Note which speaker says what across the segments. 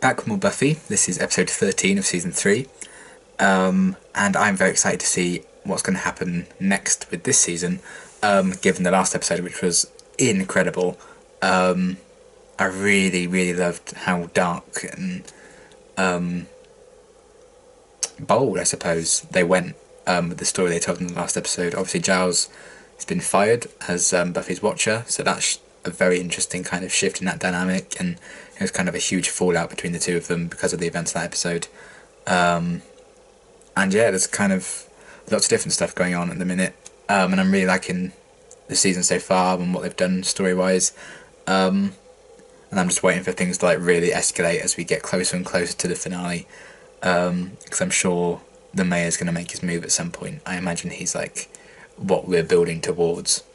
Speaker 1: Back with more Buffy. This is episode 13 of season 3. And I'm very excited to see what's going to happen next with this season, given the last episode, which was incredible. I really, really loved how dark and bold, I suppose, they went with the story they told in the last episode. Obviously, Giles has been fired as Buffy's watcher, so that's a very interesting kind of shift in that dynamic, and it was kind of a huge fallout between the two of them because of the events of that episode. And yeah, there's kind of lots of different stuff going on at the minute, and I'm really liking the season so far and what they've done story-wise. And I'm just waiting for things to like really escalate as we get closer and closer to the finale, because I'm sure the mayor's going to make his move at some point. I imagine he's like what we're building towards.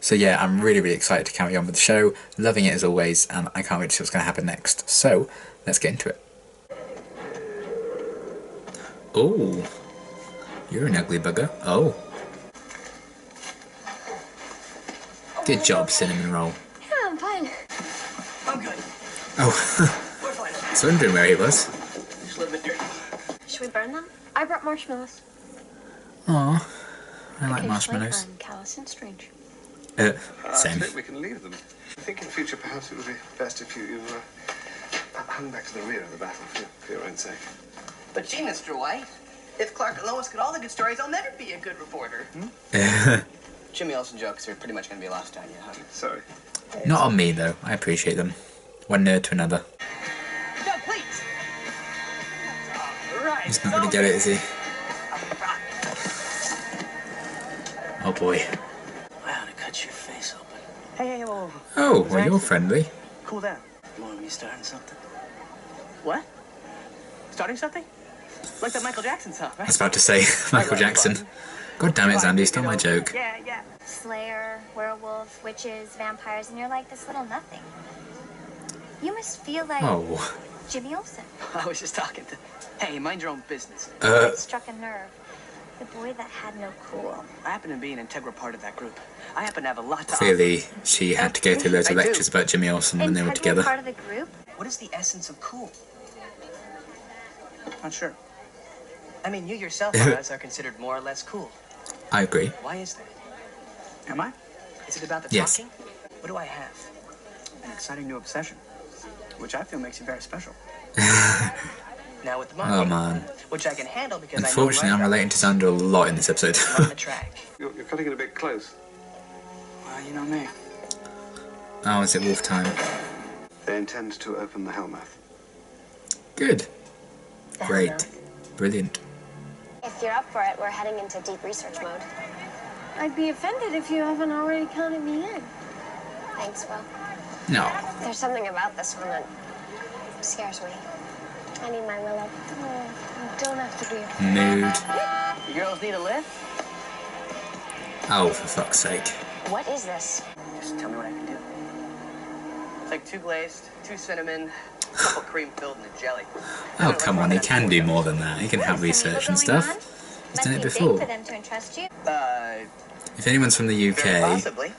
Speaker 1: So yeah, I'm really, really excited to carry on with the show, loving it as always, and I can't wait to see what's going to happen next. So, let's get into it. Oh, you're an ugly bugger. Oh. Good job, Cinnamon Roll.
Speaker 2: Yeah, I'm fine.
Speaker 3: I'm good.
Speaker 1: Oh,
Speaker 3: We're fine.
Speaker 1: I was wondering where he was.
Speaker 3: Just a little bit dirty.
Speaker 2: Should we burn them? I brought marshmallows.
Speaker 1: Aw, I like marshmallows.
Speaker 2: I'm callous and strange.
Speaker 1: Same.
Speaker 4: I think we can leave them. I think in future perhaps it would be best if you hung back to the rear of the battle for your own sake.
Speaker 3: But gee, Mr. White, if Clark and Lois get all the good stories, I'll never be a good reporter. Jimmy Olsen jokes are pretty much going to be lost on you, huh?
Speaker 4: Sorry.
Speaker 1: Not on me, though. I appreciate them. One nerd to another.
Speaker 3: No, please. All right.
Speaker 1: He's not going to get it, is he? Oh boy.
Speaker 3: Wow, to cut your face open. Hey, whoa.
Speaker 1: Oh, well, you're friendly.
Speaker 3: Cool down. You want me starting something? What? Starting something? Like that Michael Jackson song,
Speaker 1: I
Speaker 3: right?
Speaker 1: was about to say Michael Jackson. God damn it, Zandy, stole my joke.
Speaker 3: Yeah.
Speaker 2: Slayer, werewolf, witches, vampires, and you're like this little nothing. You must feel like
Speaker 1: Oh.
Speaker 2: Jimmy Olsen.
Speaker 3: I was just talking to... Hey, mind your own business.
Speaker 2: It struck a nerve. The boy that had no cool.
Speaker 3: I happen to be an integral part of that group. I happen to have a lot to
Speaker 1: Clearly, she had to go through loads of
Speaker 3: I do.
Speaker 1: lectures about Jimmy Olsen when they were
Speaker 2: Integral
Speaker 1: together.
Speaker 2: part of the group?
Speaker 3: What is the essence of cool? Not sure. I mean, you yourself are considered more or less cool.
Speaker 1: I agree.
Speaker 3: Why is that? Am I? Is it about the
Speaker 1: Yes.
Speaker 3: talking? What do I have? An exciting new obsession, which I feel makes you very special. Now with the monkey,
Speaker 1: Oh man.
Speaker 3: which I can handle because
Speaker 1: Unfortunately,
Speaker 3: I
Speaker 1: I'm
Speaker 3: know
Speaker 1: relating to Xander a lot in this episode.
Speaker 3: on the track.
Speaker 4: You're cutting it a bit close.
Speaker 3: Well, you know me.
Speaker 1: Oh, is it wolf time?
Speaker 4: They intend to open the Hellmouth.
Speaker 1: Good. Great. Brilliant.
Speaker 5: If you're up for it, we're heading into deep research mode.
Speaker 2: I'd be offended if you haven't already counted me in.
Speaker 5: Thanks, Will.
Speaker 1: No.
Speaker 5: There's something about this one that scares me. I need my Willow.
Speaker 2: Oh, you don't have to be afraid.
Speaker 1: Nude.
Speaker 3: You girls need a lift?
Speaker 1: Oh, for fuck's sake.
Speaker 5: What is this?
Speaker 3: Just tell me what I can do. It's like 2 glazed, 2 cinnamon, a couple cream filled, and a jelly.
Speaker 1: Oh, come on, he can do more than that. He can have research and stuff. He's done it before.
Speaker 2: For them to entrust you.
Speaker 1: If anyone's from the
Speaker 3: Very
Speaker 1: UK,
Speaker 3: possibly.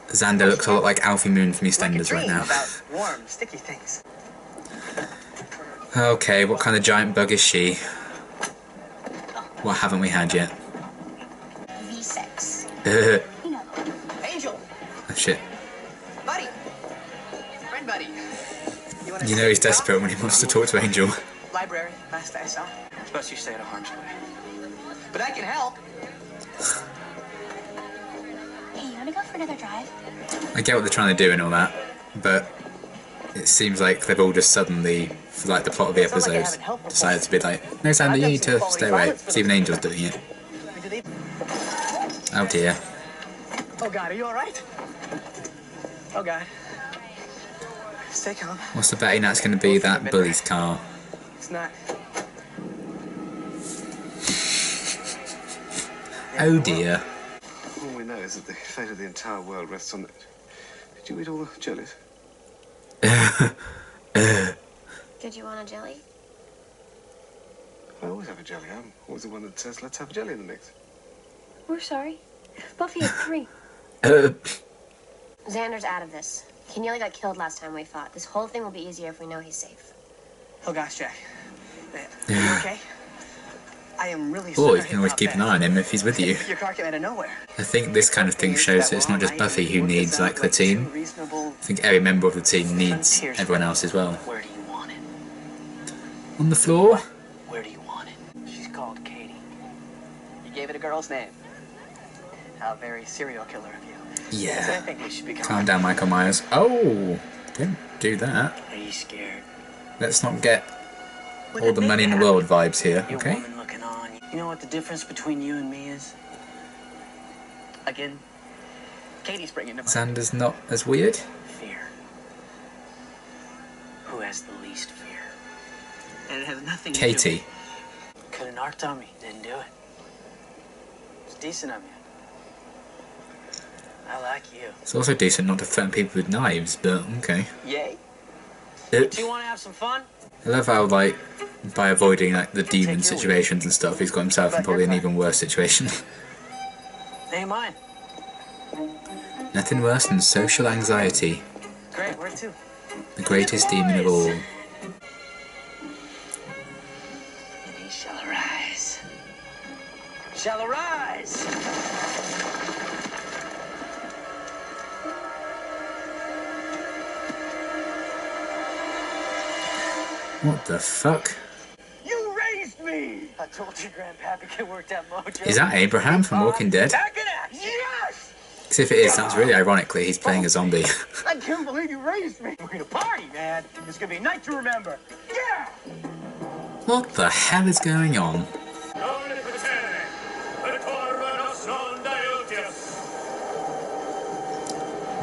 Speaker 1: Xander looks a lot like Alfie Moon from EastEnders right now.
Speaker 3: About warm, sticky things.
Speaker 1: Okay, what kind of giant bug is she? What haven't we had yet?
Speaker 2: V6.
Speaker 1: Oh
Speaker 3: Angel,
Speaker 1: shit.
Speaker 3: buddy, friend buddy. wanna
Speaker 1: You know
Speaker 3: see
Speaker 1: he's
Speaker 3: the
Speaker 1: desperate when he wants to talk to Angel.
Speaker 3: Library, last I saw. Suppose you stay out of harm's way. But I can help.
Speaker 2: Hey, you wanna go for another drive?
Speaker 1: I get what they're trying to do and all that, but it seems like they've all just suddenly, for like the plot of the
Speaker 3: Sounds like I
Speaker 1: episodes,
Speaker 3: haven't helped before.
Speaker 1: decided to be like, no Xander, you need to stay away. It's even Angel's doing it. Oh dear.
Speaker 3: Oh God, are you all right? Oh God. Stay calm.
Speaker 1: What's the betting that's going to be that bully's car?
Speaker 3: It's not.
Speaker 1: Oh dear.
Speaker 4: All we know is that the fate of the entire world rests on it. Did you eat all the jellies?
Speaker 5: Did you want a jelly?
Speaker 4: I always have a jelly. I'm always the one that says, let's have a jelly in the mix.
Speaker 2: We're sorry. Buffy had 3.
Speaker 5: Xander's out of this. He nearly got killed last time we fought. This whole thing will be easier if we know he's safe.
Speaker 3: Oh gosh, Jack. Are you okay? I am really
Speaker 1: Or
Speaker 3: sorry.
Speaker 1: you can always keep an eye on him if he's with you.
Speaker 3: Your car came out of nowhere.
Speaker 1: I think this kind of thing shows that it's not just Buffy who needs like the team. I think every member of the team needs everyone else as well.
Speaker 3: Where do you want it?
Speaker 1: On the floor?
Speaker 3: Where do you want it? She's called Katie. You gave it a girl's name. How very serial killer of you.
Speaker 1: Yeah.
Speaker 3: So I think we should become.
Speaker 1: Calm down, Michael Myers. Oh, don't do that.
Speaker 3: Are you scared?
Speaker 1: Let's not get all the money in the world vibes here,
Speaker 3: Your
Speaker 1: okay?
Speaker 3: woman looking on. You know what the difference between you and me is? Again, Katie's bringing to mind
Speaker 1: Xander's not as weird.
Speaker 3: fear. Who has the least fear? And it has nothing to do
Speaker 1: Katie.
Speaker 3: with... Could have narked on me. Didn't do it. It's decent of you. I like you.
Speaker 1: It's also decent not to threaten people with knives, but okay.
Speaker 3: Yay.
Speaker 1: I
Speaker 3: Do you want to have some fun?
Speaker 1: love how, like, by avoiding like the demon situations and stuff, he's got himself in probably an even worse situation.
Speaker 3: Hey, mine.
Speaker 1: Nothing worse than social anxiety,
Speaker 3: Great, where to?
Speaker 1: the greatest demon of all.
Speaker 3: And he shall arise. Shall arise!
Speaker 1: What the fuck?
Speaker 3: You raised me! I told you Grandpappy can work that mojo.
Speaker 1: Is that Abraham from Walking Dead?
Speaker 3: Back in action! Yes!
Speaker 1: Because if it is, that's really ironically he's playing a zombie.
Speaker 3: I can't believe you raised me. We're gonna party, man. It's gonna be a night to remember. Yeah!
Speaker 1: What the hell is going on?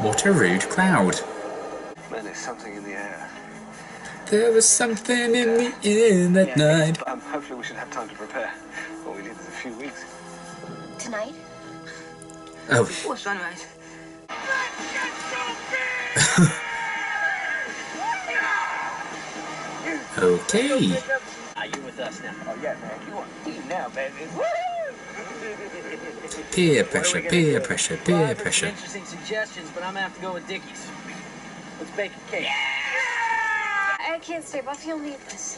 Speaker 1: What a rude crowd.
Speaker 4: Man, there's something in the air.
Speaker 1: There was something in the air that night.
Speaker 4: Hopefully we should have time to prepare. All we need is a few weeks.
Speaker 5: Tonight?
Speaker 1: Oh,
Speaker 3: Before sunrise.
Speaker 1: okay.
Speaker 3: Are you with us now? Oh, yeah, man. You on the team now, baby.
Speaker 1: Peer pressure, peer pressure, peer pressure.
Speaker 3: Interesting suggestions, but I'm gonna have to go with Dickies. Let's bake a cake.
Speaker 2: I can't stay. Buffy will need this.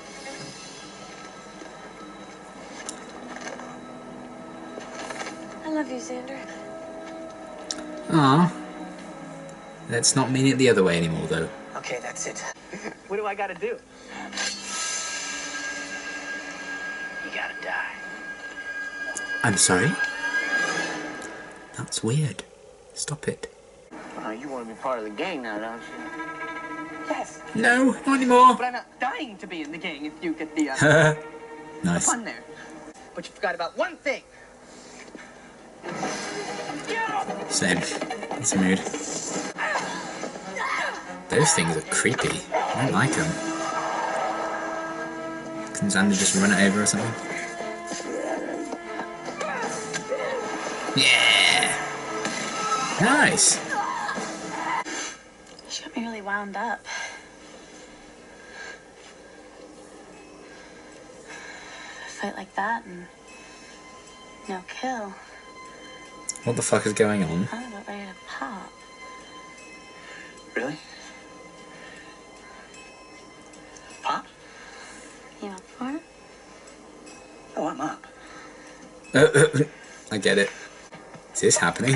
Speaker 2: I love you, Xander.
Speaker 1: Ah. Let's not mean it the other way anymore, though.
Speaker 3: Okay, that's it. What do I gotta do? You gotta die.
Speaker 1: I'm sorry? That's weird. Stop it.
Speaker 3: You want to be part of the gang now, don't you? Yes.
Speaker 1: No, not anymore.
Speaker 3: But I'm not dying to be in the gang if you get the
Speaker 1: Nice.
Speaker 3: fun there. But you forgot about one thing.
Speaker 1: Same. It's mood. Those things are creepy. I don't like them. Can Xander just run it over or something? Yeah! Nice!
Speaker 6: She got me really wound up. A fight like that and no kill.
Speaker 1: What the fuck is going on?
Speaker 6: I'm about ready to pop.
Speaker 3: Really? Pop?
Speaker 6: You up for it?
Speaker 3: Oh, I'm up.
Speaker 1: I get it. Is this happening?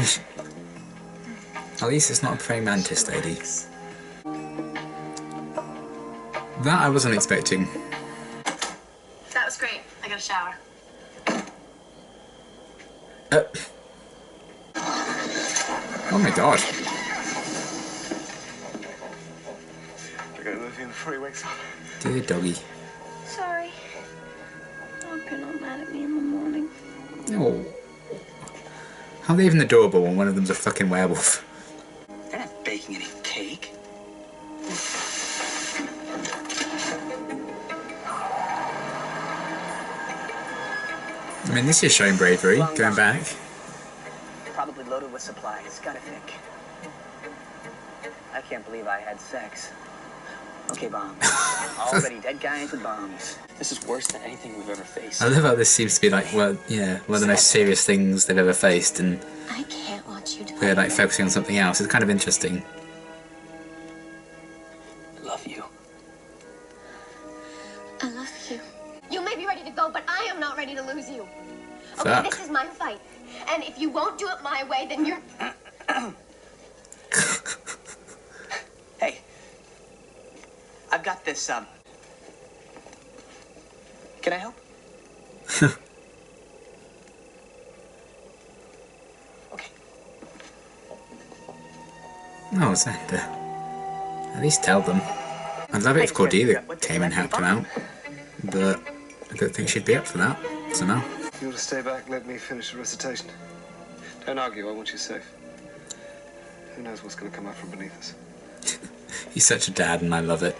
Speaker 1: At least it's not a praying mantis lady. That I wasn't expecting.
Speaker 6: That was great. I got a shower.
Speaker 1: Oh my god.
Speaker 4: We're going to move in 3 weeks off.
Speaker 1: Dear doggy.
Speaker 2: Sorry. I hope you're not mad at me in the morning.
Speaker 1: Oh. How are they even adorable when one of them's a fucking werewolf?
Speaker 3: They're not baking any cake.
Speaker 1: I mean, this is showing bravery, going back.
Speaker 3: Probably loaded with supplies. Gotta think. I can't believe I had sex. Okay, bombs. Already dead guys with bombs. This is worse than anything we've ever faced.
Speaker 1: I love how this seems to be like, well, yeah, one of the most serious things they've ever faced, and
Speaker 5: I can't watch you do
Speaker 1: we're like focusing on something else. It's kind of interesting.
Speaker 5: I love you. You may be ready to go, but I am not ready to lose you. Okay,
Speaker 1: Fuck.
Speaker 5: this is my fight. And if you won't do it my way, then you're...
Speaker 3: Hey, I've got this, Can I help? Okay.
Speaker 1: Oh, Xander. At least tell them. I'd love it if Cordelia came and helped him out, but I don't think she'd be up for that, somehow.
Speaker 4: You want to stay back, let me finish the recitation. Don't argue, I want you safe. Who knows what's going to come up from beneath us?
Speaker 1: He's such a dad and I love it.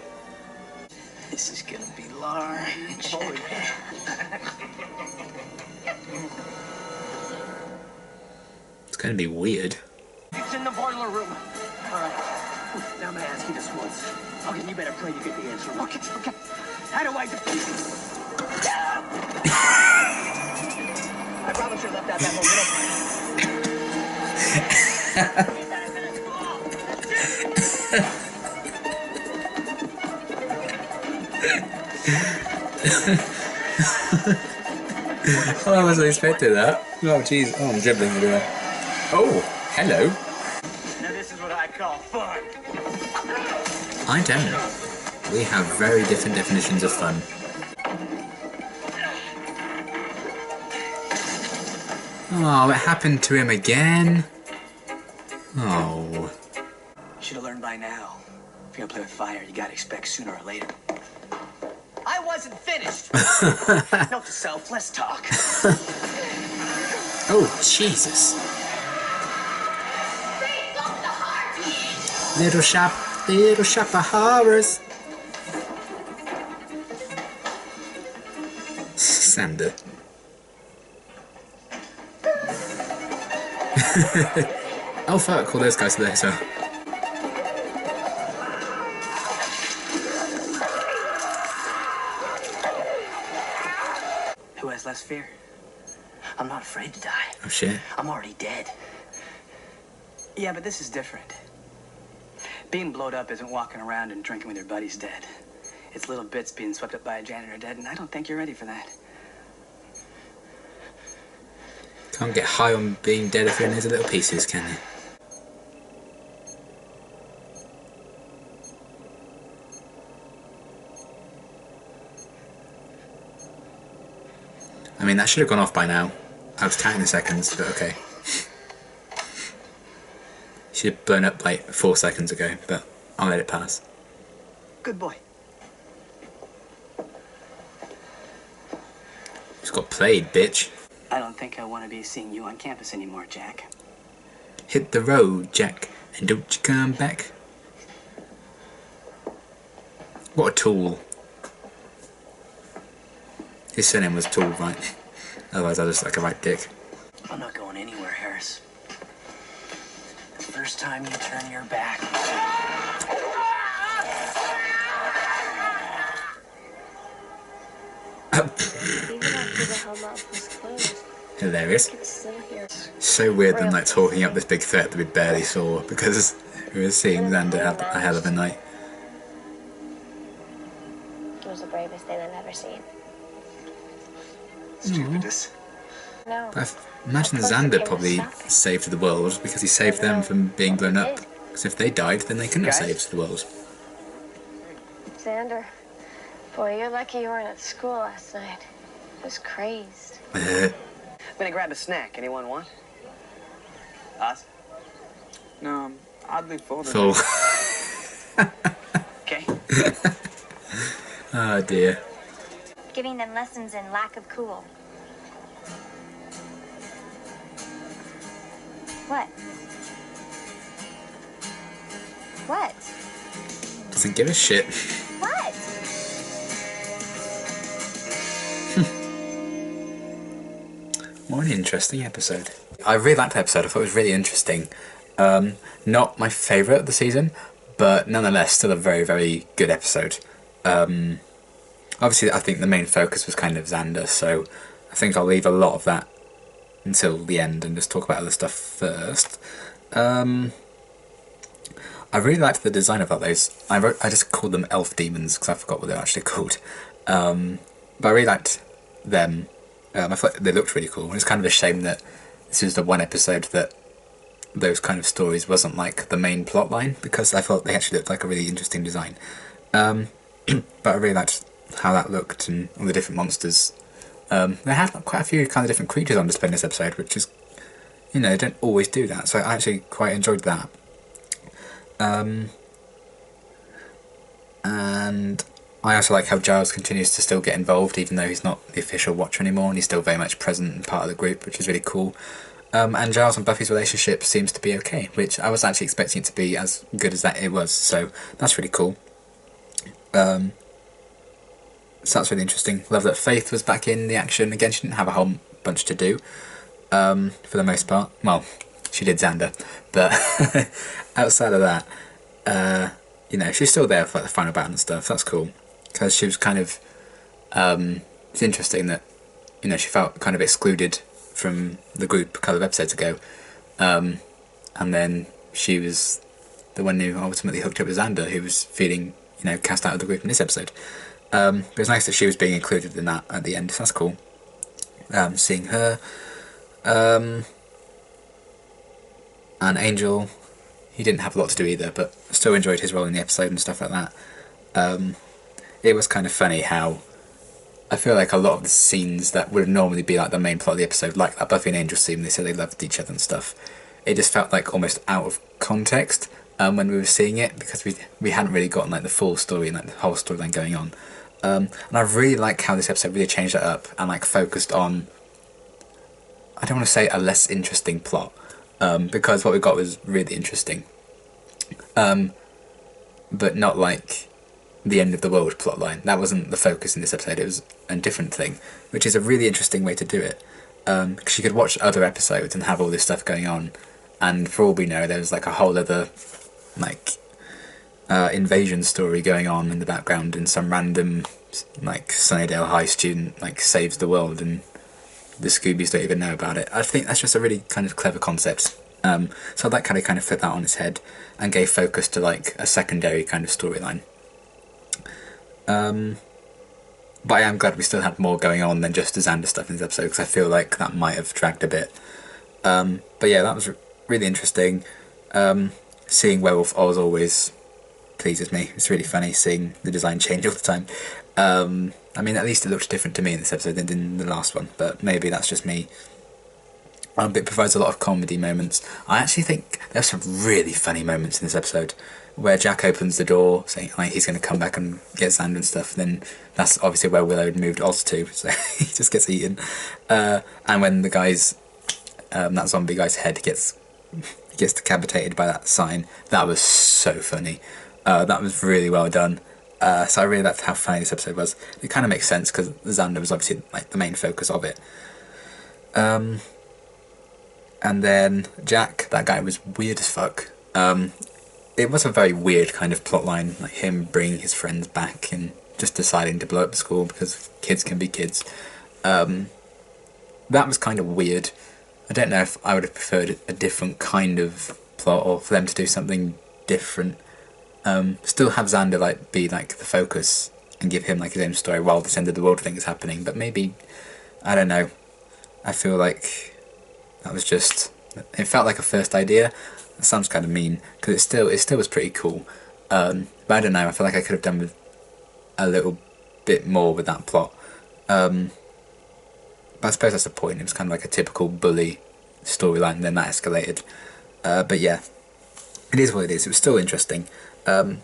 Speaker 3: This is gonna be large.
Speaker 1: It's going to be weird.
Speaker 3: It's in the boiler room. All right. Now I'm gonna ask you this once. Okay, you better pray you get the answer. Okay. How do I defeat I probably should have left out that
Speaker 1: Oh, I wasn't expecting that. Oh, jeez. Oh, I'm dribbling everywhere. Oh, hello.
Speaker 3: Now this is what I call fun.
Speaker 1: I don't. We have very different definitions of fun. Oh, it happened to him again. Oh.
Speaker 3: Should have learned by now. If you're gonna play with fire, you gotta expect sooner or later. I wasn't finished. Note to self, let's talk.
Speaker 1: Oh, Jesus. Little shop of horrors. Xander. Oh fuck, all those guys are there, so.
Speaker 3: Who has less fear? I'm not afraid to die.
Speaker 1: Oh shit.
Speaker 3: I'm already dead. Yeah, but this is different. Being blowed up isn't walking around and drinking with your buddies dead. It's little bits being swept up by a janitor dead, and I don't think you're ready for that.
Speaker 1: Can't get high on being dead if you're in those little pieces, can you? I mean, that should have gone off by now. I was counting the seconds, but okay. Should have blown up like 4 seconds ago, but I'll let it pass.
Speaker 3: Good boy.
Speaker 1: Just got played, bitch.
Speaker 3: I don't think I want to be seeing you on campus anymore, Jack.
Speaker 1: Hit the road, Jack, and don't you come back. What a tool. His surname was Tool, right? Otherwise I was like a right dick.
Speaker 3: I'm not going anywhere, Harris. The first time you turn your back.
Speaker 5: Even after the home office was closed,
Speaker 1: Hilarious.
Speaker 5: I could still hear...
Speaker 1: So weird them like talking up this big threat that we barely saw because we were seeing Xander have a hell of a night.
Speaker 5: It was the bravest thing I've ever seen.
Speaker 4: Stupidest.
Speaker 5: No.
Speaker 1: But imagine Xander probably saved the world because he saved them from being blown up. Because if they died, then they couldn't have saved the world.
Speaker 5: Xander, boy, you're lucky you weren't at school last night. I was crazed.
Speaker 3: I'm gonna grab a snack. Anyone want? Us?
Speaker 7: No, I'm oddly full.
Speaker 1: Full.
Speaker 3: Okay.
Speaker 1: Oh dear.
Speaker 2: Giving them lessons in lack of cool. What? What?
Speaker 1: Doesn't give a shit.
Speaker 2: What?
Speaker 1: What an interesting episode. I really liked the episode. I thought it was really interesting. Not my favourite of the season, but nonetheless still a very, very good episode. Obviously I think the main focus was kind of Xander, so I think I'll leave a lot of that until the end and just talk about other stuff first. I really liked the design of those. I just called them elf demons because I forgot what they were actually called. But I really liked them. I thought they looked really cool. It's kind of a shame that this was the one episode that those kind of stories wasn't like the main plot line, because I thought they actually looked like a really interesting design. But I really liked how that looked and all the different monsters. They had quite a few kind of different creatures on display in this episode, which is, you know, they don't always do that, so I actually quite enjoyed that. And I also like how Giles continues to still get involved, even though he's not the official Watcher anymore, and he's still very much present and part of the group, which is really cool. And Giles and Buffy's relationship seems to be okay, which I was actually expecting it to be as good as that it was, so that's really cool. So that's really interesting. Love that Faith was back in the action again. She didn't have a whole bunch to do, for the most part. Well, she did Xander, but outside of that, you know, she's still there for like the final battle and stuff. That's cool, because she was kind of, it's interesting that, you know, she felt kind of excluded from the group a couple of episodes ago, and then she was the one who ultimately hooked up with Xander, who was feeling, you know, cast out of the group in this episode. But it's nice that she was being included in that at the end, so that's cool. Seeing her. And Angel, he didn't have a lot to do either, but still enjoyed his role in the episode and stuff like that. It was kind of funny how I feel like a lot of the scenes that would normally be like the main plot of the episode, like that Buffy and Angel scene, they said they loved each other and stuff, it just felt like almost out of context when we were seeing it, because we hadn't really gotten like the full story and like the whole storyline going on. And I really like how this episode really changed that up and like focused on, I don't want to say a less interesting plot, because what we got was really interesting, but not like the end of the world plotline. That wasn't the focus in this episode. It was a different thing, which is a really interesting way to do it, because you could watch other episodes and have all this stuff going on, and for all we know there was like a whole other like invasion story going on in the background, and some random like Sunnydale High student like saves the world and the Scoobies don't even know about it. I think that's just a really kind of clever concept. So that kind of flipped that on its head and gave focus to like a secondary kind of storyline. But I am glad we still had more going on than just the Xander stuff in this episode, because I feel like that might have dragged a bit. But yeah, that was really interesting. Seeing Werewolf Oz always pleases me. It's really funny seeing the design change all the time. I mean, at least it looked different to me in this episode than in the last one, but maybe that's just me. It provides a lot of comedy moments. I actually think there's some really funny moments in this episode where Jack opens the door saying like he's going to come back and get Xander and stuff. Then that's obviously where Willow had moved Oz to, so he just gets eaten. And when the guy's that zombie guy's head gets decapitated by that sign, that was so funny. That was really well done. So I really liked how funny this episode was. It kind of makes sense because Xander was obviously like the main focus of it. And then Jack, that guy was weird as fuck. It was a very weird kind of plotline, like him bringing his friends back and just deciding to blow up the school because kids can be kids. That was kind of weird. I don't know if I would have preferred a different kind of plot, or for them to do something different. Still have Xander like be like the focus and give him like his own story while this end of the world thing is happening, but maybe, I don't know, I feel like that was just, it felt like a first idea. That sounds kind of mean, because it still was pretty cool, but I don't know, I feel like I could have done with a little bit more with that plot. But I suppose that's the point. It was kind of like a typical bully storyline, and then that escalated. But yeah, it is what it is. It was still interesting. But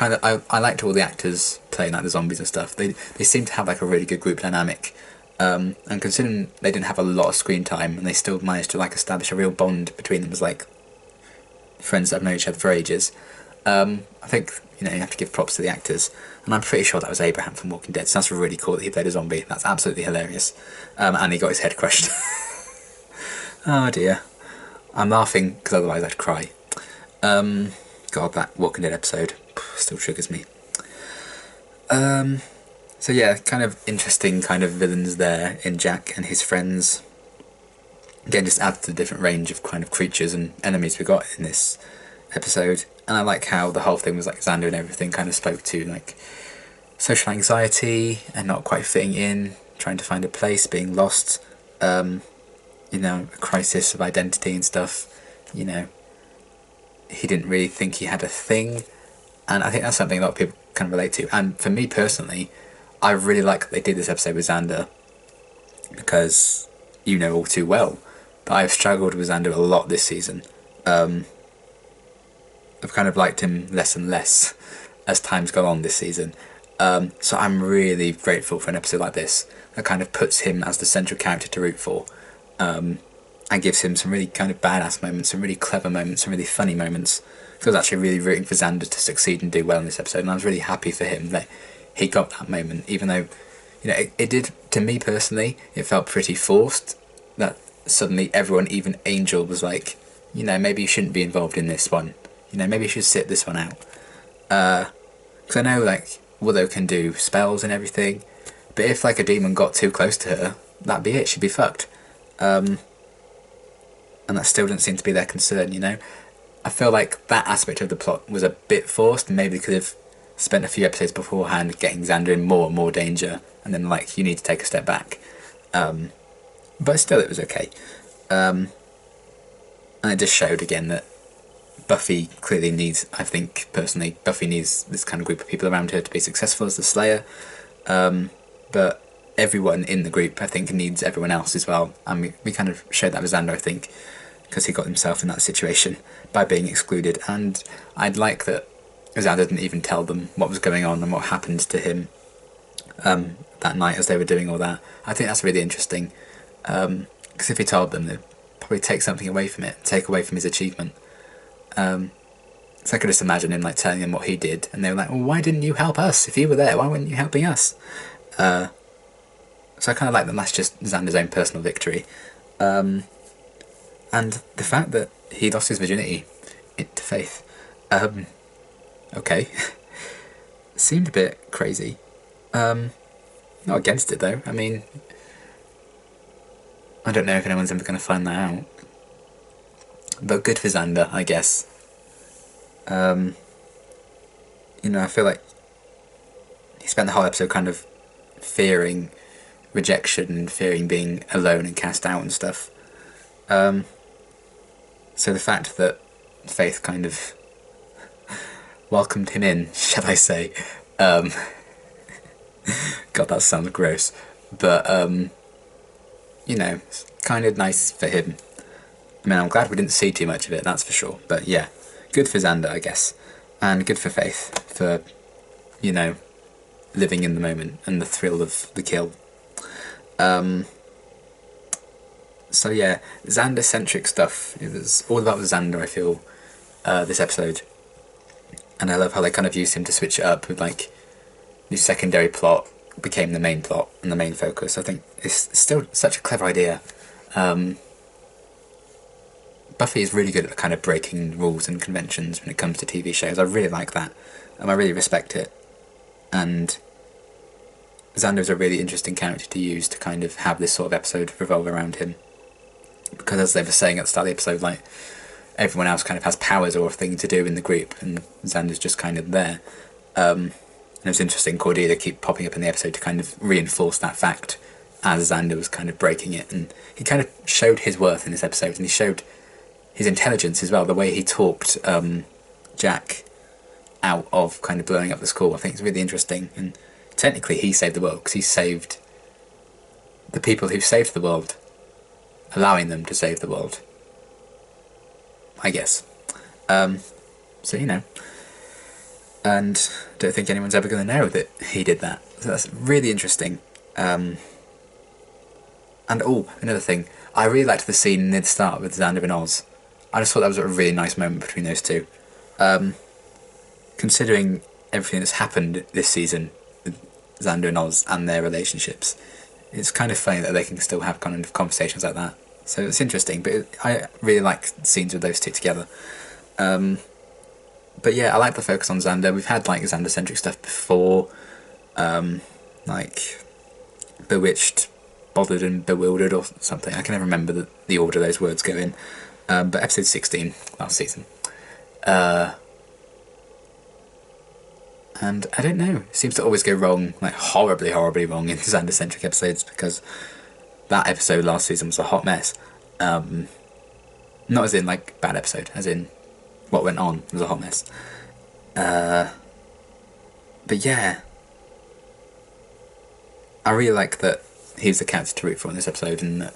Speaker 1: I liked all the actors playing like the zombies and stuff. They seemed to have like a really good group dynamic. And considering they didn't have a lot of screen time, and they still managed to like establish a real bond between them as like friends that have known each other for ages. I think, you know, you have to give props to the actors, and I'm pretty sure that was Abraham from Walking Dead, so that's really cool that he played a zombie. That's absolutely hilarious. And he got his head crushed. Oh dear. I'm laughing because otherwise I'd cry. God, that Walking Dead episode still triggers me. So yeah, kind of interesting kind of villains there in Jack and his friends. Again, just adds to the different range of kind of creatures and enemies we got in this episode. And I like how the whole thing was like Xander and everything kind of spoke to like social anxiety and not quite fitting in, trying to find a place, being lost, you know, a crisis of identity and stuff. You know, he didn't really think he had a thing, and I think that's something a lot of people can relate to. And for me personally, I really like that they did this episode with Xander, because you know all too well that I've struggled with Xander a lot this season. I've kind of liked him less and less as time's gone on this season. So I'm really grateful for an episode like this that kind of puts him as the central character to root for, and gives him some really kind of badass moments, some really clever moments, some really funny moments. I was actually really rooting for Xander to succeed and do well in this episode, and I was really happy for him that he got that moment, even though, you know, it did, to me personally, it felt pretty forced, that suddenly everyone, even Angel, was like, you know, maybe you shouldn't be involved in this one. You know, maybe you should sit this one out. Because I know, like, Willow can do spells and everything, but if, like, a demon got too close to her, that'd be it, she'd be fucked. And that still doesn't seem to be their concern, you know? I feel like that aspect of the plot was a bit forced, and maybe could have spent a few episodes beforehand getting Xander in more and more danger, and then, like, you need to take a step back. But still, it was okay. And it just showed again that Buffy clearly needs, I think personally, Buffy needs this kind of group of people around her to be successful as the Slayer. But everyone in the group, I think, needs everyone else as well. And we kind of showed that with Xander, I think, because he got himself in that situation by being excluded. And I'd like that Xander didn't even tell them what was going on and what happened to him that night as they were doing all that. I think that's really interesting, because if he told them, they'd probably take something away from it, take away from his achievement. So I could just imagine him like telling them what he did, and they were like, well, why didn't you help us? If you were there, why weren't you helping us? So I kind of like that that's just Xander's own personal victory. And the fact that he lost his virginity to Faith, okay, seemed a bit crazy. Not against it though. I mean, I don't know if anyone's ever going to find that out. But good for Xander, I guess. You know, I feel like he spent the whole episode kind of fearing rejection and fearing being alone and cast out and stuff. So the fact that Faith kind of welcomed him in, shall I say, God, that sounds gross, but you know, it's kind of nice for him. I mean, I'm glad we didn't see too much of it, that's for sure, but yeah, good for Xander, I guess, and good for Faith for, you know, living in the moment and the thrill of the kill. So yeah, Xander-centric stuff. It was all about Xander, I feel, this episode. And I love how they kind of used him to switch it up with, like, the secondary plot became the main plot and the main focus. I think it's still such a clever idea. Buffy is really good at kind of breaking rules and conventions when it comes to TV shows. I really like that, and I really respect it. And Xander's a really interesting character to use to kind of have this sort of episode revolve around him. Because as they were saying at the start of the episode, like, everyone else kind of has powers or a thing to do in the group, and Xander's just kind of there. And it was interesting, Cordelia keep popping up in the episode to kind of reinforce that fact as Xander was kind of breaking it. And he kind of showed his worth in this episode, and he showed his intelligence as well, the way he talked Jack out of kind of blowing up the school. I think it's really interesting, and technically he saved the world, because he saved the people who saved the world, allowing them to save the world, I guess. So, you know, and I don't think anyone's ever going to know that he did that, so that's really interesting. And oh, another thing, I really liked the scene near the start with Xander and Oz. I just thought that was a really nice moment between those two. Considering everything that's happened this season with Xander and Oz and their relationships, it's kind of funny that they can still have kind of conversations like that. So it's interesting, but I really like scenes with those two together. But yeah, I like the focus on Xander. We've had like Xander-centric stuff before, like Bewitched, Bothered and Bewildered or something. I can never remember the order those words go in. But episode 16 last season And I don't know, it seems to always go wrong, like horribly wrong in Xander-centric episodes, because that episode last season was a hot mess. Not as in like bad episode, as in what went on was a hot mess. But yeah, I really like that he was the character to root for in this episode, and that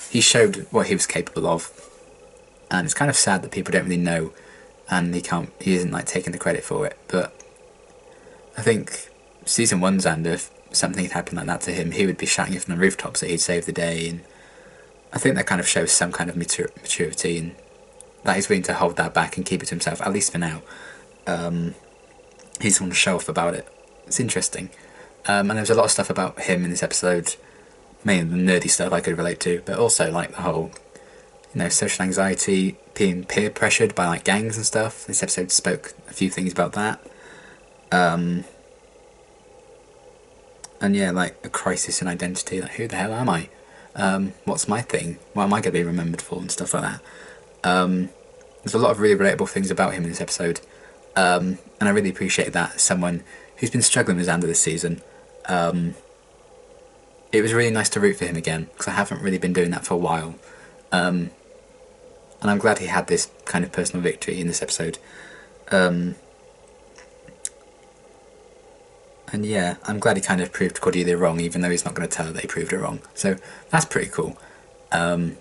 Speaker 1: he showed what he was capable of. And it's kind of sad that people don't really know, and he isn't like taking the credit for it. But I think season 1 Xander, if something had happened like that to him, he would be shouting it from the rooftops that he'd saved the day. And I think that kind of shows some kind of maturity, and that he's willing to hold that back and keep it to himself, at least for now. He doesn't want to show off about it. It's interesting. And there's a lot of stuff about him in this episode, mainly the nerdy stuff I could relate to, but also like the whole, social anxiety, being peer pressured by like gangs and stuff. This episode spoke a few things about that. And yeah, like a crisis in identity, like who the hell am I? What's my thing? What am I going to be remembered for, and stuff like that. There's a lot of really relatable things about him in this episode, and I really appreciate that as someone who's been struggling with Xander this season. It was really nice to root for him again, because I haven't really been doing that for a while. And I'm glad he had this kind of personal victory in this episode. And yeah, I'm glad he kind of proved Cordelia wrong, even though he's not going to tell her that he proved her wrong. So that's pretty cool. But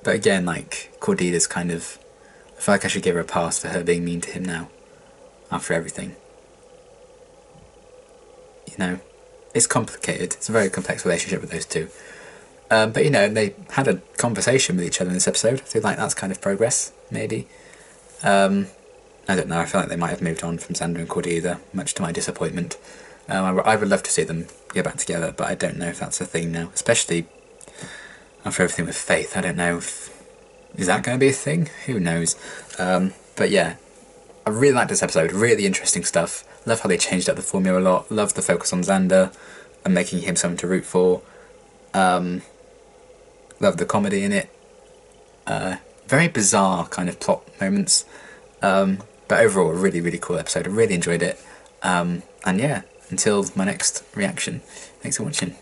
Speaker 1: again, like, Cordelia's kind of... I feel like I should give her a pass for her being mean to him now, after everything. It's complicated. It's a very complex relationship with those two. But they had a conversation with each other in this episode. I feel like that's kind of progress, maybe. I don't know, I feel like they might have moved on from Xander and Cordelia, much to my disappointment. I would love to see them get back together, but I don't know if that's a thing now, especially after everything with Faith. I don't know if... Is that going to be a thing? Who knows? But yeah, I really liked this episode, really interesting stuff. Love how they changed up the formula a lot. Love the focus on Xander and making him someone to root for. Love the comedy in it. Very bizarre kind of plot moments. But overall, a really, really cool episode. I really enjoyed it. And yeah, until my next reaction, thanks for watching.